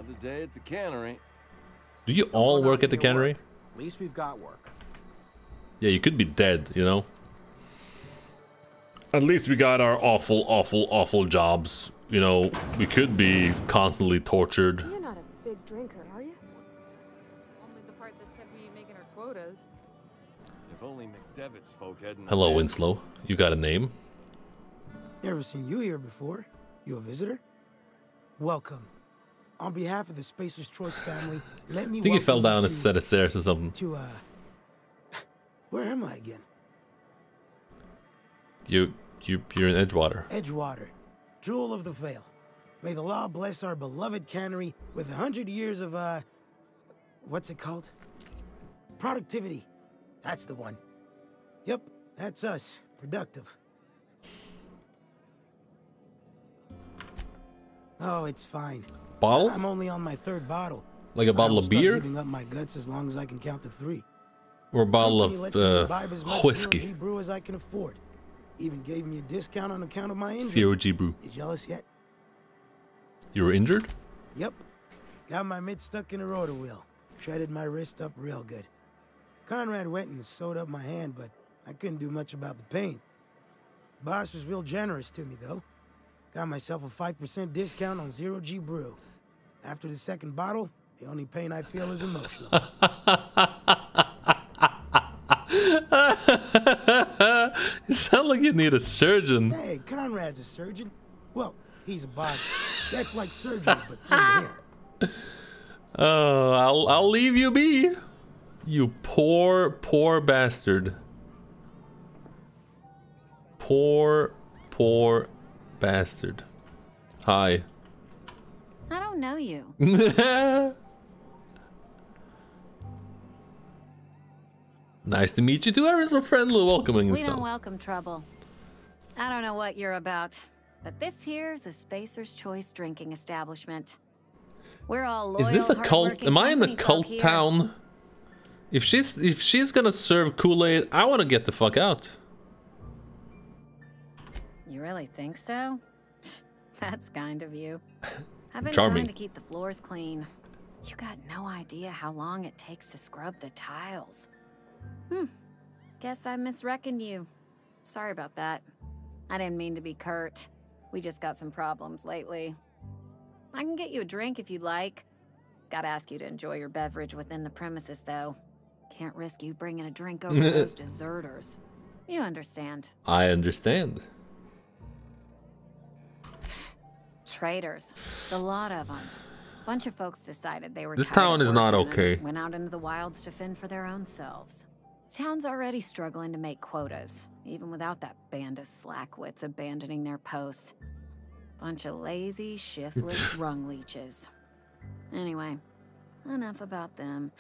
Another day at the cannery. Do you all work at the cannery? At least we've got work. Yeah, you could be dead, you know? At least we got our awful, awful, awful jobs. You know, we could be constantly tortured. You're not a big drinker, are you? Only the part that said we ain't making our quotas. If only McDevitt's folk hadn't. Hello, Winslow. You got a name? Never seen you here before. You a visitor? Welcome. On behalf of the Spacer's Choice family, let me I think he fell down a to, set of stairs or something. to, where am I again? You're in Edgewater. Edgewater, jewel of the Vale. May the law bless our beloved cannery with 100 years of, what's it called? Productivity. That's the one. Yep, that's us. Productive. Oh, it's fine. Bottle? I'm only on my 3rd bottle. Like a bottle I'll of start beer? giving up my guts as long as I can count to 3. Or a bottle Company lets me of imbibe as much whiskey? COG brew as I can afford. Even gave me a discount on account of my injury. COG brew. You jealous yet? You were injured? Yep. Got my mid stuck in a rotor wheel. Shredded my wrist up real good. Conrad went and sewed up my hand, but I couldn't do much about the pain. Boss was real generous to me, though. Got myself a 5% discount on 0G brew. After the 2nd bottle, the only pain I feel is emotional. You sound like you need a surgeon. Hey, Conrad's a surgeon. Well, he's a body. That's like surgery, but for hair. Oh, I'll leave you be. You poor, poor bastard. Poor, poor bastard. Hi. I don't know you. Nice to meet you too. Ever so friendly, welcoming and We stuff. don't welcome trouble. I don't know what you're about, but this here's a Spacer's Choice drinking establishment. We're all loyal, Is this a cult? hardworking Am I in the company cult folk here. town? If she's gonna serve Kool-Aid, I want to get the fuck out. You really think so? That's kind of you. I've been Charming. trying to keep the floors clean. You got no idea how long it takes to scrub the tiles. Guess I misreckoned you. Sorry about that. I didn't mean to be curt. We just got some problems lately. I can get you a drink if you'd like. Gotta ask you to enjoy your beverage within the premises, though. Can't risk you bringing a drink over to those deserters. You understand. I understand. Traitors. The lot of them. Bunch of folks decided they were This tired town of is not working and okay. went out into the wilds to fend for their own selves. Town's already struggling to make quotas, even without that band of slackwits abandoning their posts. Bunch of lazy, shiftless rung leeches. Anyway, enough about them.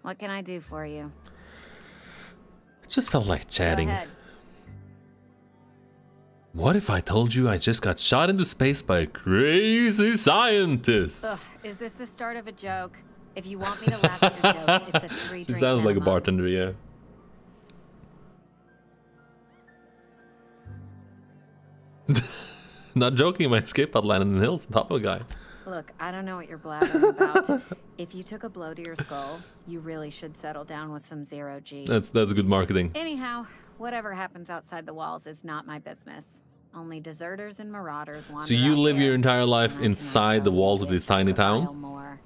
What can I do for you? Just felt like Go chatting. ahead. What if I told you I just got shot into space by a crazy scientist? Ugh, is this the start of a joke? If you want me to laugh at your jokes, it's a 3-drink It sounds like a minimum. bartender, yeah. Not joking, my escape pod landed in the hills on top of a guy. Look, I don't know what you're blabbering about. If you took a blow to your skull, you really should settle down with some 0G. That's good marketing. Anyhow, whatever happens outside the walls is not my business. Only deserters and marauders wander So you out live there, your entire life and I cannot inside the tell you walls of which this tiny to revile town? more.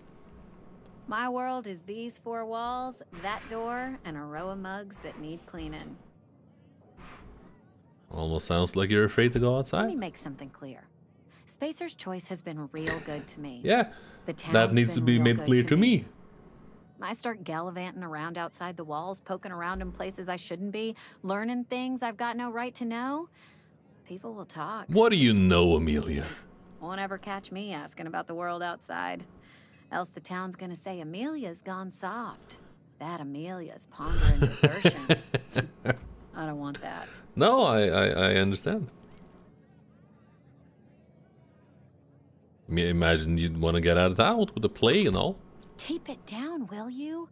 My world is these 4 walls, that door, and a row of mugs that need cleaning. Almost sounds like you're afraid to go Let me outside. make something clear. Spacer's Choice has been real good to me. Yeah, The that town's needs to been be real made good clear to me. I start gallivanting around outside the walls, poking around in places I shouldn't be, learning things I've got no right to know. People will talk. What do you know, Amelia? Won't ever catch me asking about the world outside. Else the town's gonna say Amelia's gone soft. That Amelia's pondering desertion. I don't want that. No, I understand. Imagine you'd want to get out of town with the plague and all. Keep it down, will you?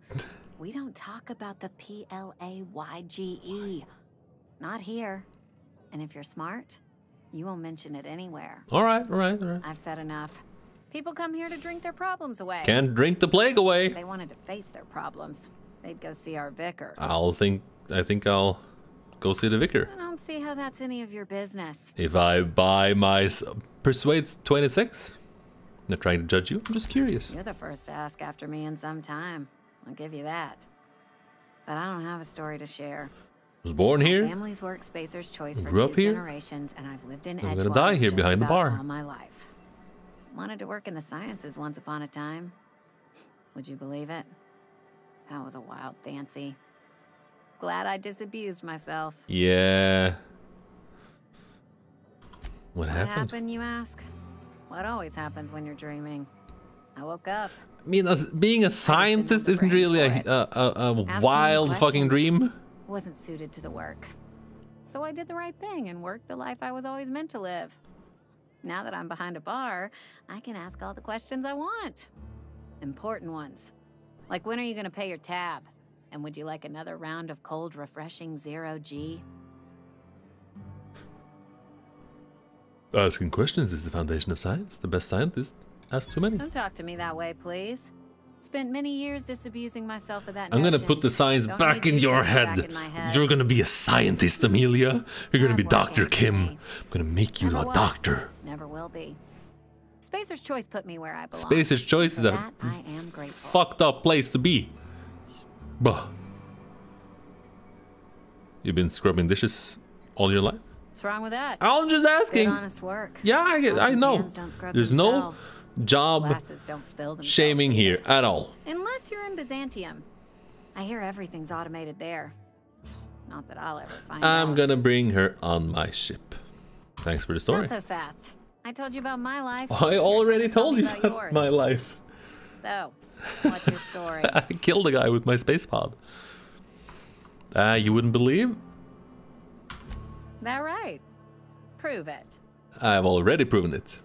We don't talk about the PLAYGE. Not here. And if you're smart, you won't mention it anywhere. All right. I've said enough. People come here to drink their problems away. Can't drink the plague away. If they wanted to face their problems, they'd go see our vicar. I think I'll go see the vicar. I don't see how that's any of your business. If I buy my Persuades 26. Not trying to judge you, I'm just curious. You're the first to ask after me in some time. I'll give you that. But I don't have a story to share. I was born here. My family's work Spacer's Choice for Grew up 2 here. generations, and I've lived in I'm Edgewater gonna die here just behind the about bar. all my life. Wanted to work in the sciences once upon a time. Would you believe it? That was a wild fancy. Glad I disabused myself. Yeah. What What happened? happened, you ask? What always happens when you're dreaming? I woke up. I mean, being a scientist the isn't really brains for a wild fucking questions. dream. Wasn't suited to the work. So I did the right thing and worked the life I was always meant to live. Now that I'm behind a bar, I can ask all the questions I want. Important ones. Like, when are you gonna pay your tab? And would you like another round of cold, refreshing 0G? Asking questions is the foundation of science. The best scientist asks too many. Don't talk to me that way, please. Spent many years disabusing myself of that I'm gonna notion. put the science Don't back need in you your putting it back head. in my head. You're gonna be a scientist, Amelia. You're gonna be Hard work Dr. ain't for Kim. me. I'm gonna make you Never a was, doctor. Never will be. Spacer's Choice put me where I belong. Spacer's Choice For is a that, I am grateful. fucked up place to be. Bah. You've been scrubbing dishes all your life? What's wrong with that? I'm just Good, asking. honest work. Yeah, Pots I and know. pans don't scrub There's no themselves. job Glasses don't fill themselves shaming either. here at all. Unless you're in Byzantium. I hear everything's automated there. Not that I'll ever find out. I'm gonna bring her on my ship. Thanks for the story. Not so fast. I told you about my life. I Your already turn to tell told me you about about yours. my life. So, what's your story? I killed a guy with my space pod. You wouldn't believe? That right? Prove it. I've already proven it.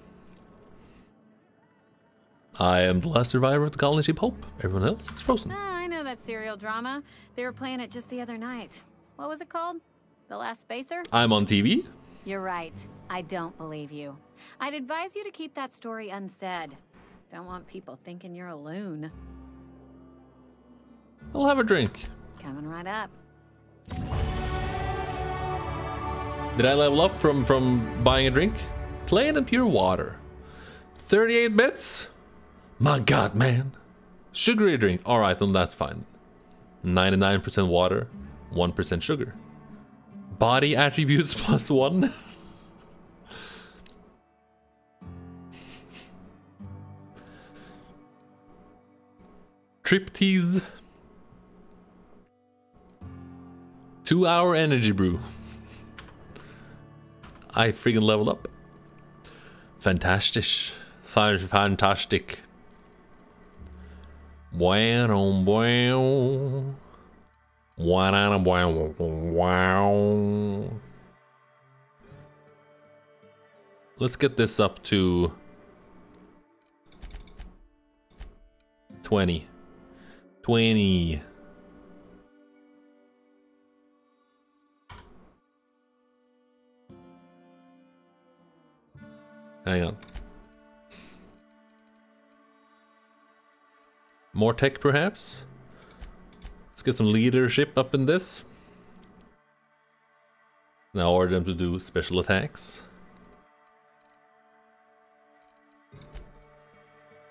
I am the last survivor of the colony ship Hope. Everyone else is frozen. Ah, I know that serial drama. They were playing it just the other night. What was it called? The Last Spacer? I'm on TV. You're right. I don't believe you. I'd advise you to keep that story unsaid. Don't want people thinking you're a loon. I'll have a drink. Coming right up. Did I level up from buying a drink? Plain and pure water. 38 bits? My god, man. Sugary drink. Alright, then that's fine. 99% water, 1% sugar. Body attributes +1. Triptease. 2-hour energy brew. I freaking leveled up. Fantastic. Fantastic. Bueno, bueno. Wow. Let's get this up to 20. 20. Hang on. More tech, perhaps? Let's get some leadership up in this. Now order them to do special attacks.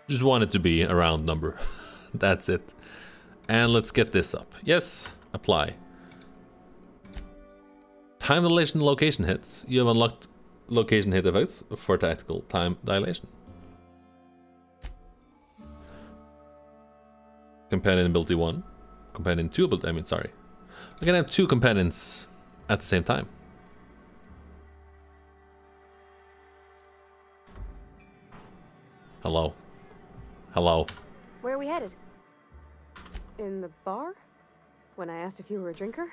Just want it to be a round number. That's it. And let's get this up. Yes, apply. Time dilation location hits. You have unlocked location hit effects for tactical time dilation. Companion ability 1. Companion 2 ability, I mean, sorry. I can have 2 companions at the same time. Hello. Hello. Where are we headed? In the bar? When I asked if you were a drinker?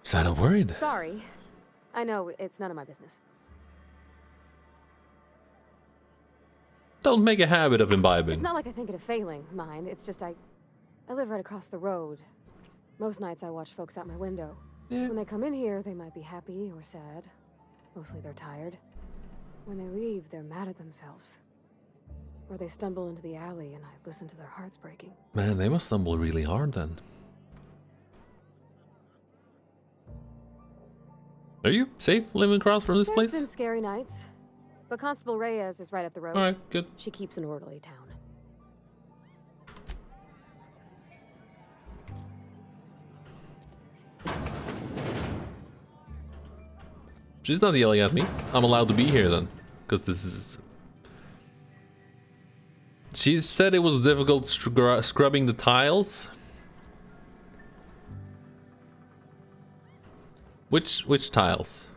Sound of worried. Sorry. I know, it's none of my business. Don't make a habit of imbibing. It's not like I think it a failing, mind. It's just I live right across the road. Most nights I watch folks out my window. Yeah. When they come in here, they might be happy or sad. Mostly they're tired. When they leave, they're mad at themselves. Or they stumble into the alley and I listen to their hearts breaking. Man, they must stumble really hard then. Are you safe living across from this There's place? been scary nights, but Constable Reyes is right up the road. All right, good. She keeps an orderly town. She's not yelling at me. I'm allowed to be here then, because this is... She said it was difficult scrubbing the tiles. Which tiles?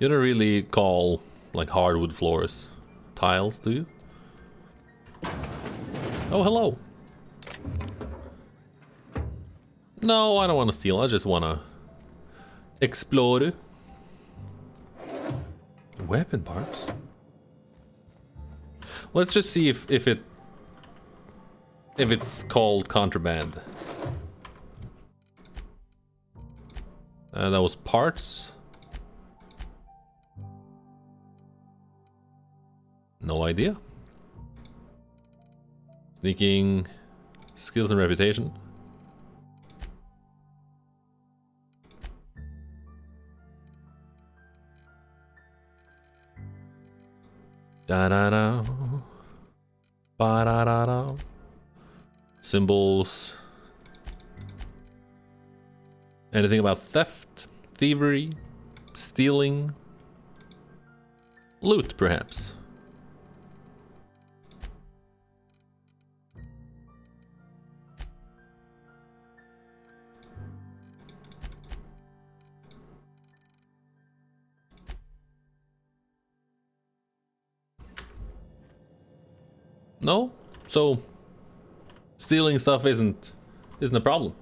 You don't really call like hardwood floors tiles, do you? Oh, hello. No, I don't want to steal. I just want to explore. Weapon parts. Let's just see if it's called contraband. That was parts. No idea. Sneaking, skills and reputation. Da da da. Ba da da da. Symbols. Anything about theft, thievery, stealing, loot, perhaps. No, so stealing stuff isn't a problem.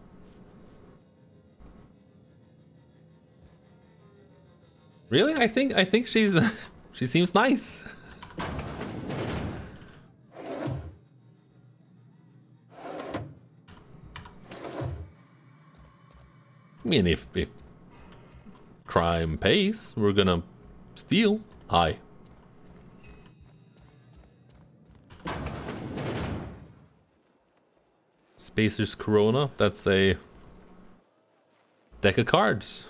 Really? I think she's she seems nice. I mean, if crime pays, we're gonna steal. Hi. Spacer's Corona, that's a deck of cards.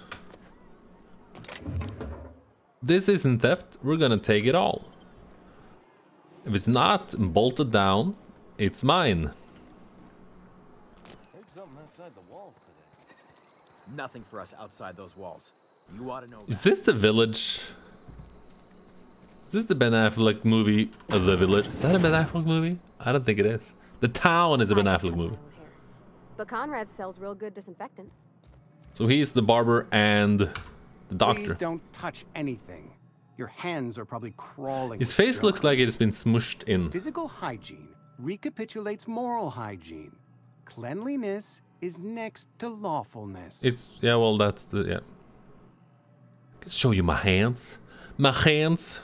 This isn't theft, we're gonna take it all. If it's not bolted down, it's mine. Heard something outside the walls today. Nothing for us outside those walls. You ought to know Is that. this The Village? Is this the Ben Affleck movie, The Village? Is that a Ben Affleck movie? I don't think it is. The Town is a Ben Affleck movie. But Conrad sells real good disinfectant. So he's the barber and the doctor. Please don't touch anything. Your hands are probably crawling. His with face looks like germs. it's been smushed in. Physical hygiene recapitulates moral hygiene. Cleanliness is next to lawfulness. It's, yeah, well, that's the, yeah. Let's show you my hands. My hands.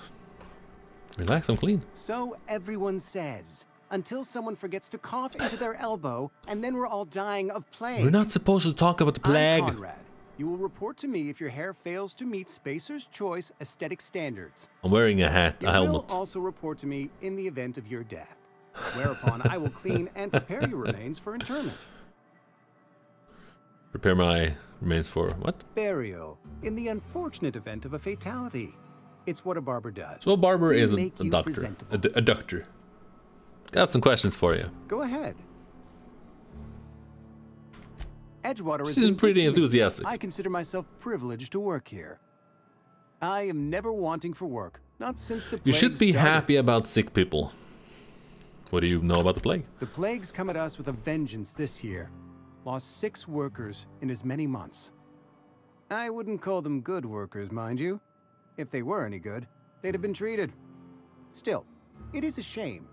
Relax, I'm clean. So everyone says, until someone forgets to cough into their elbow, and then we're all dying of plague. We're not supposed to talk about the plague. I'm Conrad. You will report to me if your hair fails to meet Spacer's Choice aesthetic standards. I'm wearing a hat, a You will helmet. also report to me in the event of your death, whereupon I will clean and prepare your remains for interment. Prepare my remains for what? Burial, in the unfortunate event of a fatality. It's what a barber does. So a barber We is a make you doctor. presentable. A doctor. Got some questions for you. Go ahead. Edgewater has She's been pretty good to me. enthusiastic. I consider myself privileged to work here. I am never wanting for work, not since the You plague should be started. happy about sick people. What do you know about the plague? The plague's come at us with a vengeance this year. Lost 6 workers in as many months. I wouldn't call them good workers, mind you. If they were any good, they'd have been treated. Still, it is a shame.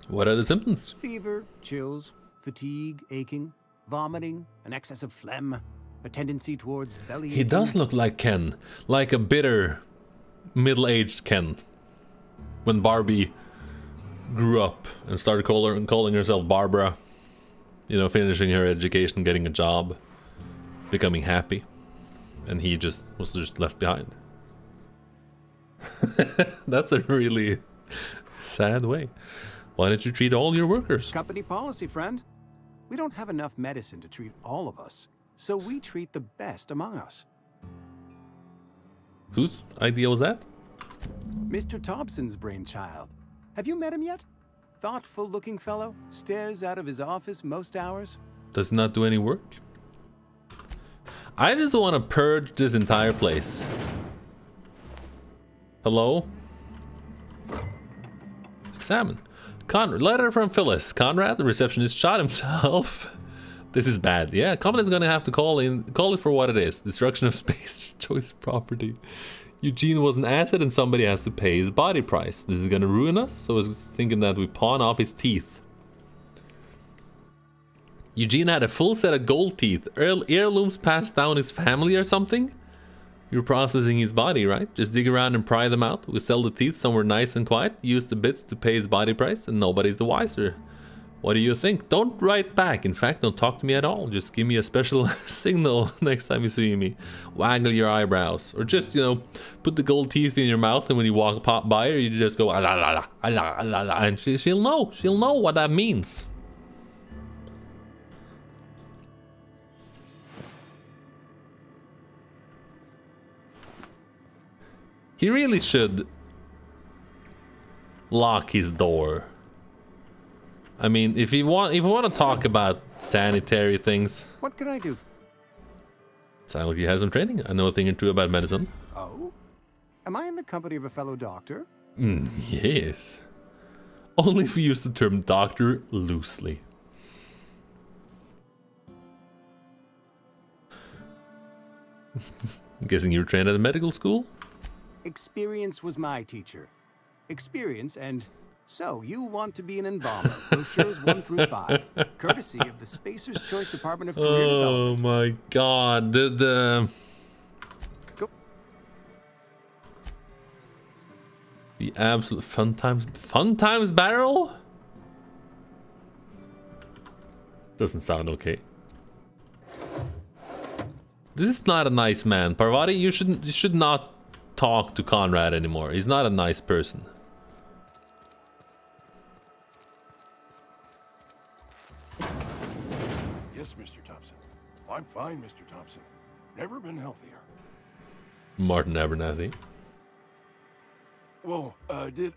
What are the symptoms? Fever, chills, fatigue, aching, vomiting, an excess of phlegm, a tendency towards belly He does look like Ken. Like a bitter, middle-aged Ken. When Barbie grew up and started calling herself Barbara. You know, finishing her education, getting a job, becoming happy. and he just was just left behind. That's a really sad way. Why don't you treat all your workers? Company policy, friend. We don't have enough medicine to treat all of us, so we treat the best among us. Whose idea was that? Mr. Thompson's brainchild. Have you met him yet? Thoughtful-looking fellow, stares out of his office most hours. Does not do any work. I just want to purge this entire place. Hello? Examine. Conrad, letter from Phyllis. Conrad, the receptionist, shot himself. This is bad. Yeah, Company's gonna have to call it for what it is. Destruction of space choice property. Eugene was an asset and somebody has to pay his body price. This is gonna ruin us, so I was thinking that we pawn off his teeth. Eugene had a full set of gold teeth. Heirlooms passed down his family or something? You're processing his body, right? Just dig around and pry them out. We sell the teeth somewhere nice and quiet. Use the bits to pay his body price and nobody's the wiser. What do you think? Don't write back. In fact, don't talk to me at all. Just give me a special signal next time you see me. Waggle your eyebrows. Or just, you know, put the gold teeth in your mouth and when you walk pop by her, you just go, ah, la, la, la, ah, la, ah, la, la, and she'll know. She'll know what that means. He really should lock his door. I mean, if you want to talk about sanitary things. What can I do? Sound like you have some training. I know a thing or two about medicine. Oh? Am I in the company of a fellow doctor? Yes. Only if you use the term doctor loosely. I'm guessing you were trained at a medical school? Experience was my teacher. Experience and... So, you want to be an embalmer. Brochures 1 through 5. Courtesy of the Spacer's Choice Department of Career Development. Oh my god. The absolute fun times barrel? Doesn't sound okay. This is not a nice man. Parvati, you should not talk to Conrad anymore. He's not a nice person. Yes, Mr. Thompson. I'm fine, Mr. Thompson. Never been healthier. Martin Abernathy. Whoa, did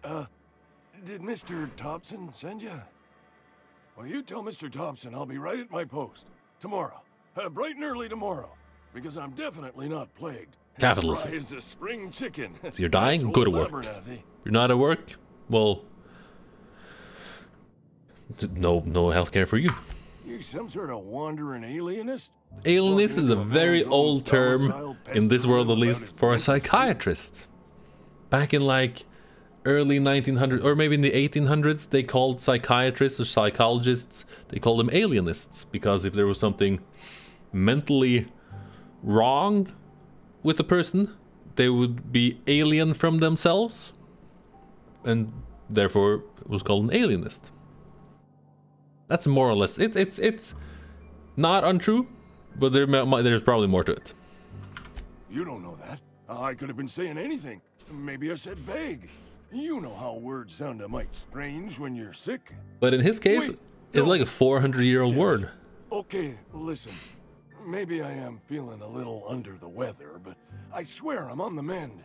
Mr. Thompson send you? Well, you tell Mr. Thompson I'll be right at my post. Tomorrow. Bright and early tomorrow. Because I'm definitely not plagued. Capitalism. Is a spring chicken. So you're dying? Go to work. You're not at work? Well... No healthcare for you. You some sort of wandering alienist? Alienist is a very old term, in this world at least, for a psychiatrist. Back in like early 1900s, or maybe in the 1800s, they called psychiatrists or psychologists, they called them alienists, because if there was something mentally wrong with a person, they would be alien from themselves, and therefore it was called an alienist. That's more or less it's not untrue, but there's probably more to it. You don't know that. I could have been saying anything. Maybe I said vague. You know how words sound a mite strange when you're sick. But in his case, it's like a 400-year-old word. Okay, listen. Maybe I am feeling a little under the weather, but I swear I'm on the mend.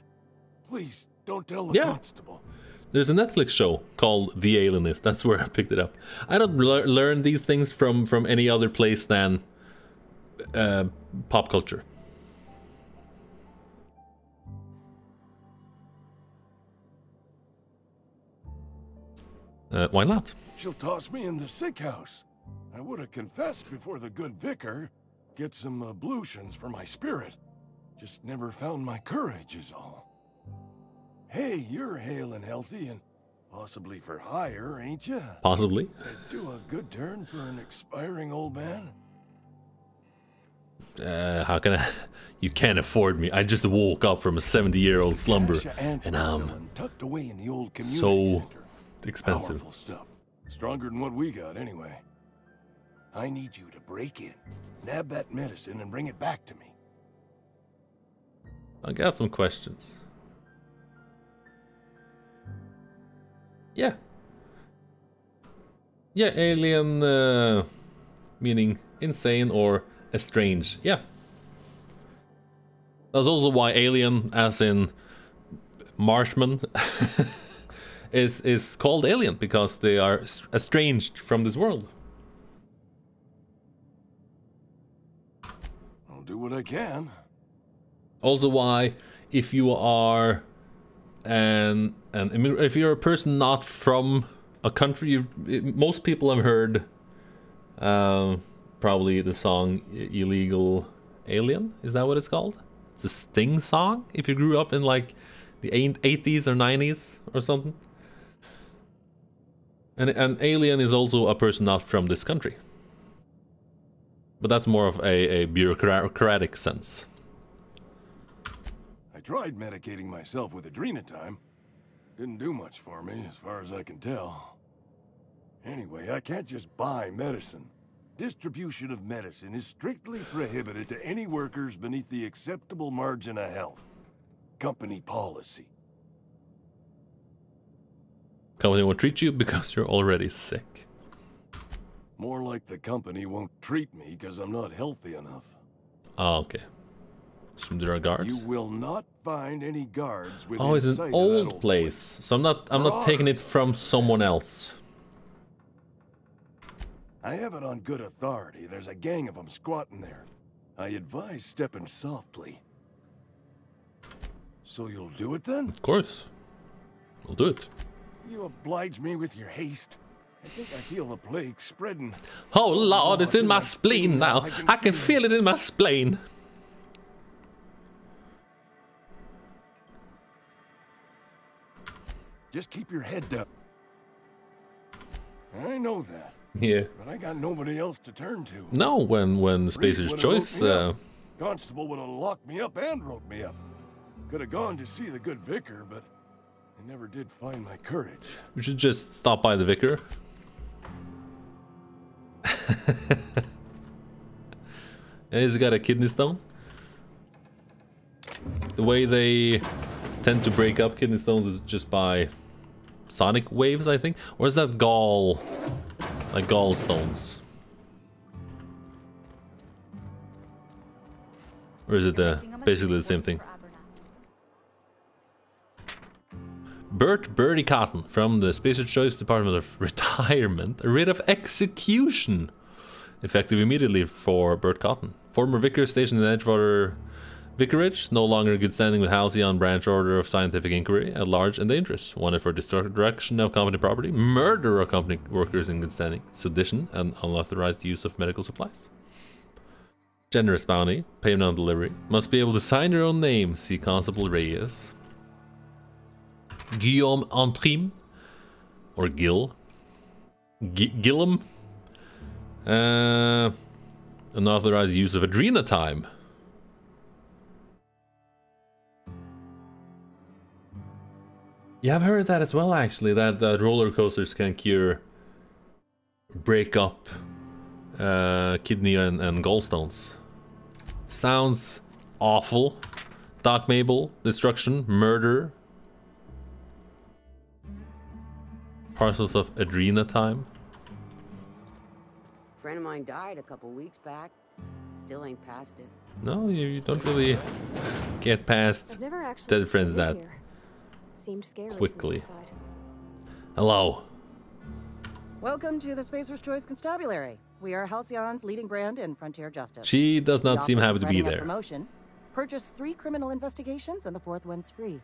Please don't tell the constable. There's a Netflix show called The Alienist. That's where I picked it up. I don't learn these things from any other place than pop culture. Why not? She'll toss me in the sick house. I would have confessed before the good vicar. Get some ablutions for my spirit. Just never found my courage is all. Hey, you're hale and healthy and possibly for hire, ain't you? Possibly. Do a good turn for an expiring old man. How can I? You can't afford me. I just woke up from a 70-year-old slumber, and I'm tucked away in the old community so center. expensive. Powerful stuff. Stronger than what we got, anyway. I need you to break in, nab that medicine, and bring it back to me. I got some questions. Yeah. Yeah, alien meaning insane or estranged. Yeah. That's also why alien, as in Marshman, is called alien, because they are estranged from this world. I'll do what I can. Also why, if you are if you're a person not from a country, most people have heard probably the song Illegal Alien. Is that what it's called? It's a Sting song if you grew up in like the 80s or 90s or something. And an alien is also a person not from this country. But that's more of a bureaucratic sense. I tried medicating myself with adrenatime. Didn't do much for me, as far as I can tell. Anyway, I can't just buy medicine. Distribution of medicine is strictly prohibited to any workers beneath the acceptable margin of health. Company policy. Company won't treat you because you're already sick. More like the company won't treat me because I'm not healthy enough. Oh, okay. So there are guards. You will not find any guards within Oh, it's sight an of that old place. So I'm not taking it from someone else. I have it on good authority. There's a gang of them squatting there. I advise stepping softly. So you'll do it then? Of course. We'll do it. You oblige me with your haste. I think I feel the plague spreading. Oh Lord, it's in my spleen now. I can feel it in my spleen. Just keep your head down. I know that. Yeah. But I got nobody else to turn to. No, when Spacer's Choice. Constable would have locked me up and wrote me up. Could have gone to see the good vicar, but I never did find my courage. We should just stop by the vicar. Yeah, he's got a kidney stone. The way they tend to break up kidney stones is just by sonic waves, I think. Or is that gall? Like gallstones? Or is it basically the same thing? Birdie Cotton from the Spacer's Choice Department of Retirement. A writ of execution. Effective immediately for Bert Cotton. Former vicar stationed in Edgewater Vicarage, no longer in good standing with Halcyon Branch Order of Scientific Inquiry, at large and dangerous. Wanted for destruction of company property, murder of company workers in good standing, sedition, and unauthorized use of medical supplies. Generous bounty, payment on delivery. Must be able to sign your own name. See Constable Reyes. Guillaume Antrim, or Gil. Gillum. Unauthorized use of adrenatime. Yeah, I've heard that as well, actually, that roller coasters can break up kidney and gallstones. Sounds awful. Doc Mabel, destruction, murder. Parcels of adrenatime. Friend of mine died a couple weeks back. Still ain't past it. No, you don't really get past dead friends that quickly. Hello. Welcome to the Spacer's Choice Constabulary. We are Halcyon's leading brand in frontier justice. She does not seem happy to be there. Promotion. Purchase 3 criminal investigations and the 4th one's free.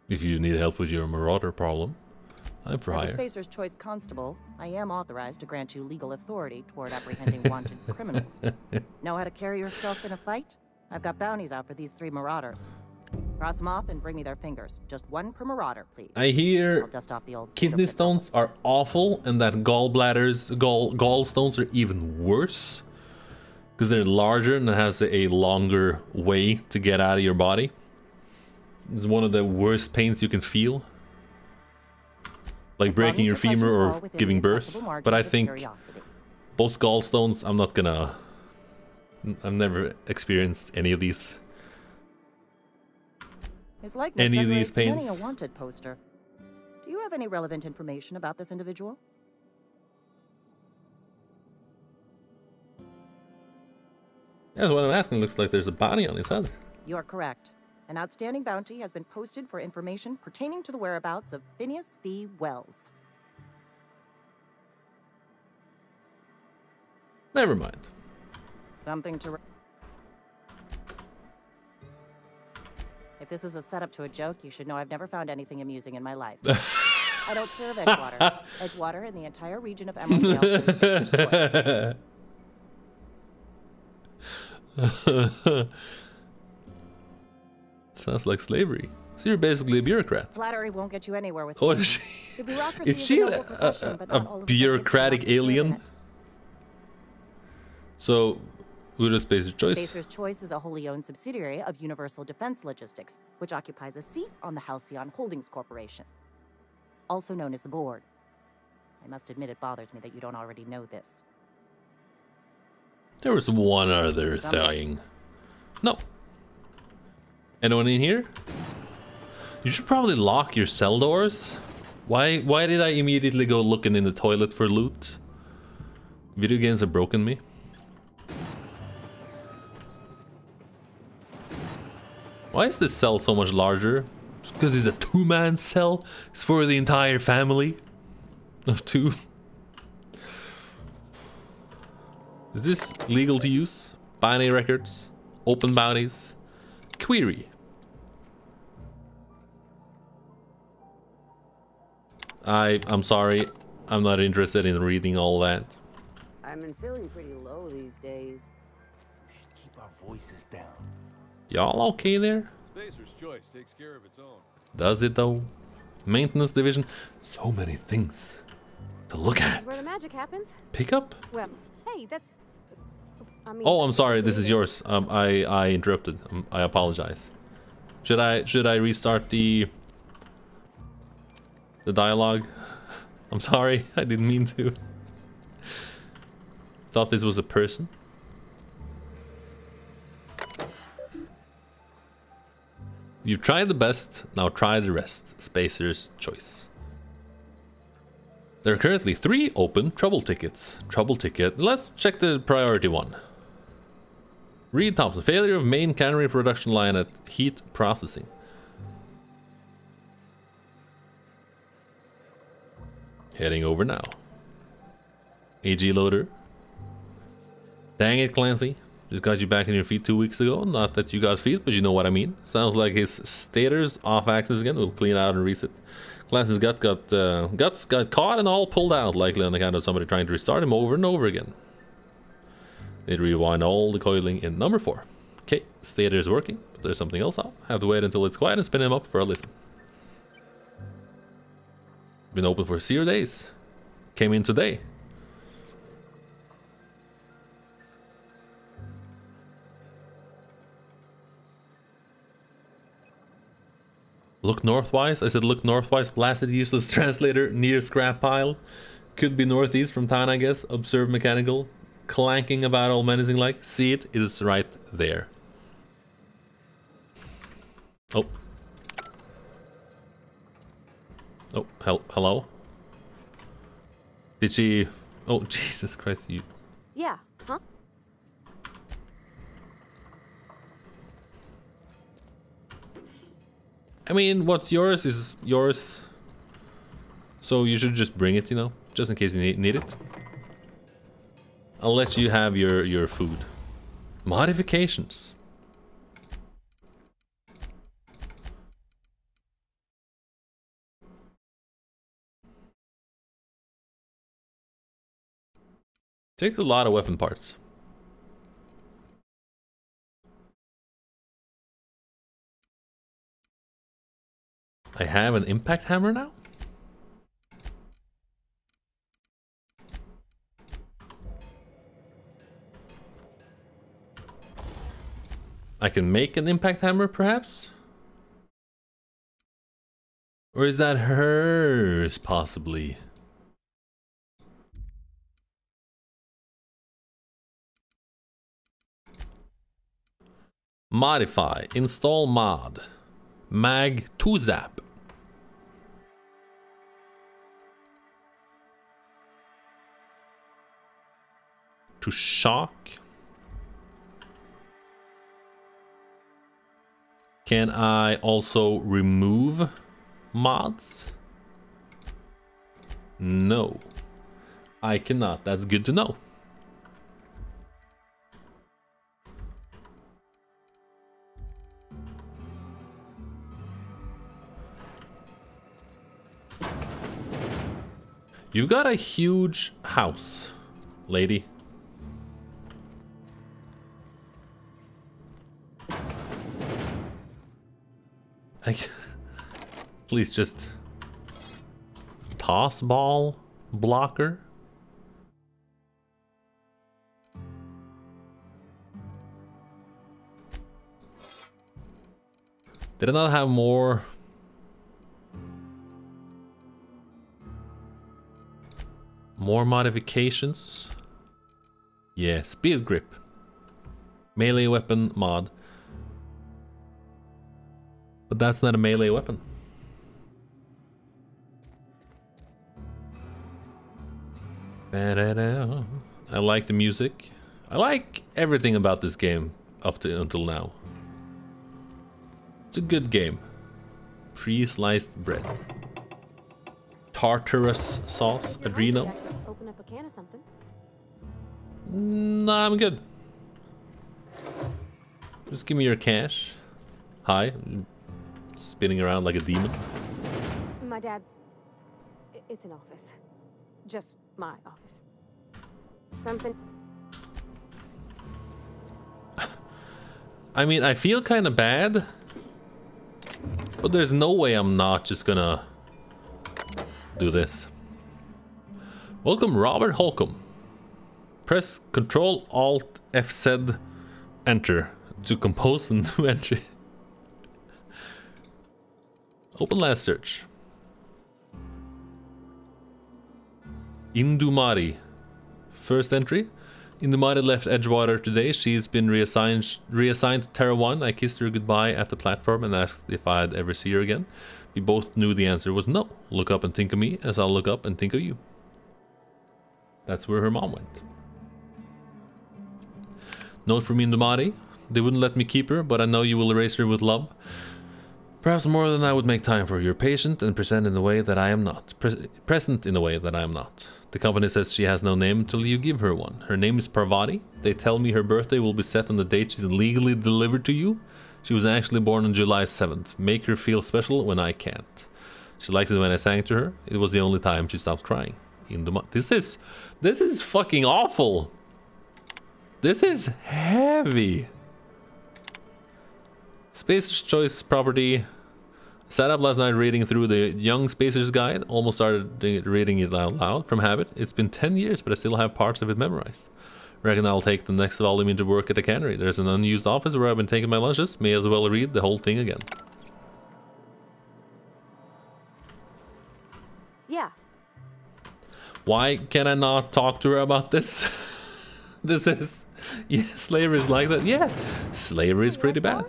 If you need help with your marauder problem, I'm for hire. As a Spacer's Choice Constable, I am authorized to grant you legal authority toward apprehending wanted criminals. Know how to carry yourself in a fight? I've got bounties out for these 3 marauders. Cross them off and bring me their fingers. Just 1 per marauder, please. I hear I'll dust off the old kidney stones are awful, and that gallstones are even worse. Because they're larger and it has a longer way to get out of your body. It's one of the worst pains you can feel. Like breaking your femur or giving birth. But I think both gallstones, I'm not gonna I've never experienced any of these. His likeness Any of these decorates many paints? a wanted poster. Do you have any relevant information about this individual? Yeah, what I'm asking looks like there's a bounty on his head. You are correct. An outstanding bounty has been posted for information pertaining to the whereabouts of Phineas V. Wells. Never mind. Something to... If this is a setup to a joke, you should know I've never found anything amusing in my life. I don't serve Edgewater. Edgewater in the entire region of Emerald Dale serves Fisher's Choice. Sounds like slavery. So you're basically a bureaucrat. Flattery won't get you anywhere with Oh, me. is she, The bureaucracy is she a noble profession, but not all a of the bureaucratic subjects who alien? want to serve in it. So, who does Spacer's Choice? Spacer's Choice is a wholly owned subsidiary of Universal Defense Logistics, which occupies a seat on the Halcyon Holdings Corporation, also known as the Board. I must admit it bothers me that you don't already know this. There was one other thing. No. Anyone in here? You should probably lock your cell doors. Why did I immediately go looking in the toilet for loot? Video games have broken me. Why is this cell so much larger? Just because it's a two-man cell? It's for the entire family of two. Is this legal to use? Bounty records? Open bounties? Query. I'm sorry. I'm not interested in reading all that. I've been feeling pretty low these days. We should keep our voices down. Y'all okay there? Spacer's Choice takes care of its own. Does it though? Maintenance division. So many things to look This at. is where the magic happens. Pick up? Well, hey, that's... I mean... Oh, I'm sorry. This is yours. I interrupted. I apologize. Should I restart the dialogue? I'm sorry. I didn't mean to. Thought this was a person. You've tried the best, now try the rest. Spacer's Choice. There are currently 3 open trouble tickets. Trouble ticket. Let's check the priority one. Reed Thompson. Failure of main cannery production line at heat processing. Heading over now. AG loader. Dang it, Clancy. Just got you back on your feet 2 weeks ago. Not that you got feet, but you know what I mean. Sounds like his stator's off axis again. We'll clean out and reset. Clancy's guts got caught and all pulled out, likely on account of somebody trying to restart him over and over again. They'd rewind all the coiling in number 4. Okay, stator's working, but there's something else off. Have to wait until it's quiet and spin him up for a listen. Been open for 0 days. Came in today. Look northwise. I said look northwise. Blasted useless translator near scrap pile. Could be northeast from town, I guess. Observe mechanical. Clanking about all menacing like. See it? It is right there. Oh. Oh, hello? Did she... Oh, Jesus Christ, you... Yeah, huh? I mean, what's yours is yours. So you should just bring it, you know? Just in case you need it. I'll let you have your food. Modifications. Takes a lot of weapon parts. I have an impact hammer now? I can make an impact hammer, perhaps? Or is that hers, possibly? Modify. Install mod. Mag to zap. To shock. Can I also remove mods? No, I cannot. That's good to know. You've got a huge house, lady. Please just toss ball blocker. Did I not have more? More modifications? Yeah, speed grip. Melee weapon mod. But that's not a melee weapon. I like the music. I like everything about this game up to until now. It's a good game. Pre-sliced bread. Tartarus sauce, adrenal. Open up a can of something. Nah, I'm good. Just give me your cash. Hi. Spinning around like a demon. My dad's... It's an office. Just my office. Something... I mean, I feel kind of bad. But there's no way I'm not just gonna do this. Welcome, Robert Holcomb. Press Ctrl Alt FZ Enter to compose a new entry. Open last search. Indumari. First entry. Indumari left Edgewater today. She's been reassigned to Terra 1. I kissed her goodbye at the platform and asked if I'd ever see her again. We both knew the answer was no. Look up and think of me as I'll look up and think of you. That's where her mom went. Note from Indumari. They wouldn't let me keep her, but I know you will erase her with love. Perhaps more than I would make time for. You're patient and present in the way that I am not. Present in the way that I am not. The company says she has no name until you give her one. Her name is Parvati. They tell me her birthday will be set on the date she's legally delivered to you. She was actually born on July 7th. Make her feel special when I can't. She liked it when I sang to her. It was the only time she stopped crying. This is fucking awful. This is heavy. Spacer's Choice property. Sat up last night reading through the Young Spacer's Guide. Almost started reading it out loud from habit. It's been 10 years, but I still have parts of it memorized. Reckon I'll take the next volume into work at the cannery. There's an unused office where I've been taking my lunches. May as well read the whole thing again. Yeah. Why can I not talk to her about this? This is... Yeah, slavery is like that. Yeah, slavery is pretty bad.